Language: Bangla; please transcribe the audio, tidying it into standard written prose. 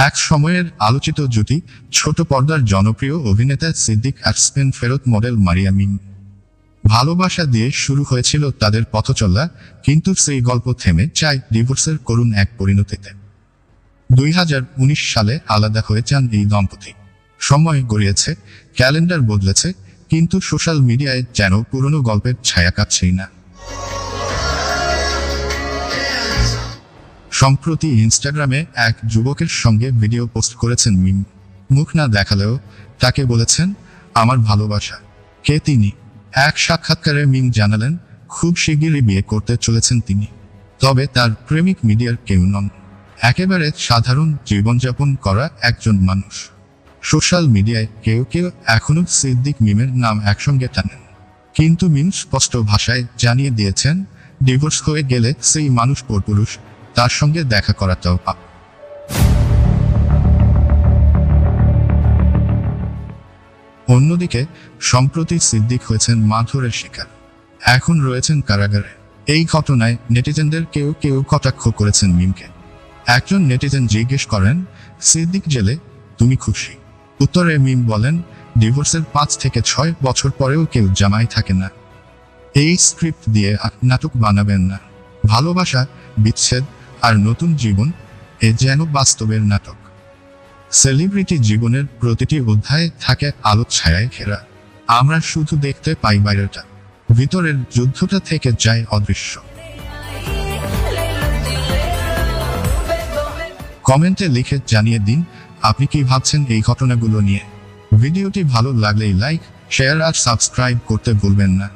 এক সময়ের আলোচিত জুটি, ছোট পর্দার জনপ্রিয় অভিনেতা সিদ্দিক আর স্পেন ফেরত মডেল মারিয়া মিম। ভালোবাসা দিয়ে শুরু হয়েছিল তাদের পথচলা, কিন্তু সেই গল্প থেমে যায় ডিভোর্সের করুণ এক পরিণতিতে। 2019 সালে আলাদা হয়ে যান এই দম্পতি। সময় গড়িয়েছে, ক্যালেন্ডার বদলেছে, কিন্তু সোশ্যাল মিডিয়ায় যেন পুরনো গল্পের ছায়া কাটছেই না। সম্প্রতি ইনস্টাগ্রামে এক যুবকের সঙ্গে ভিডিও পোস্ট করেছেন মিম। মুখ না দেখালেও তাকে বলেছেন, আমার ভালোবাসা। কে তিনি? এক সাক্ষাৎকারে মিম জানালেন, খুব শিগগিরই বিয়ে করতে চলেছেন তিনি। তবে তার প্রেমিক মিডিয়ার কেউ নন, একেবারে সাধারণ জীবনযাপন করা একজন মানুষ। সোশ্যাল মিডিয়ায় কেউ কেউ এখনো সিদ্দিক মিমের নাম একসঙ্গে টানেন, কিন্তু মিম স্পষ্ট ভাষায় জানিয়ে দিয়েছেন, ডিভোর্স হয়ে গেলে সেই মানুষ পরপুরুষ, তার সঙ্গে দেখা করাটাও পাপ। অন্যদিকে সম্প্রতি সিদ্দিক হয়েছেন মারধরের শিকার, এখন রয়েছেন কারাগারে। এই ঘটনায় নেটিজেনদের কেউ কেউ কটাক্ষ করেছেন মিমকে। একজন নেটিজেন জিজ্ঞেস করেন, সিদ্দিক জেলে, তুমি খুশি? উত্তরে মিম বলেন, ডিভোর্সের 5 থেকে 6 বছর পরেও কেউ জামাই থাকে না। এই স্ক্রিপ্ট দিয়ে নাটক বানাবেন না। ভালোবাসা, বিচ্ছেদ আর নতুন জীবন, এ যেন বাস্তবের নাটক। সেলিব্রিটি জীবনের প্রতিটি অধ্যায়ে থাকে আলো ছায়ায় ঘেরা। আমরা শুধু দেখতে পাই বাইরেটা, ভিতরের যুদ্ধটা থেকে যায় অদৃশ্য। কমেন্টে লিখে জানিয়ে দিন আপনি কি ভাবছেন এই ঘটনাগুলো নিয়ে। ভিডিওটি ভালো লাগলেই লাইক, শেয়ার আর সাবস্ক্রাইব করতে ভুলবেন না।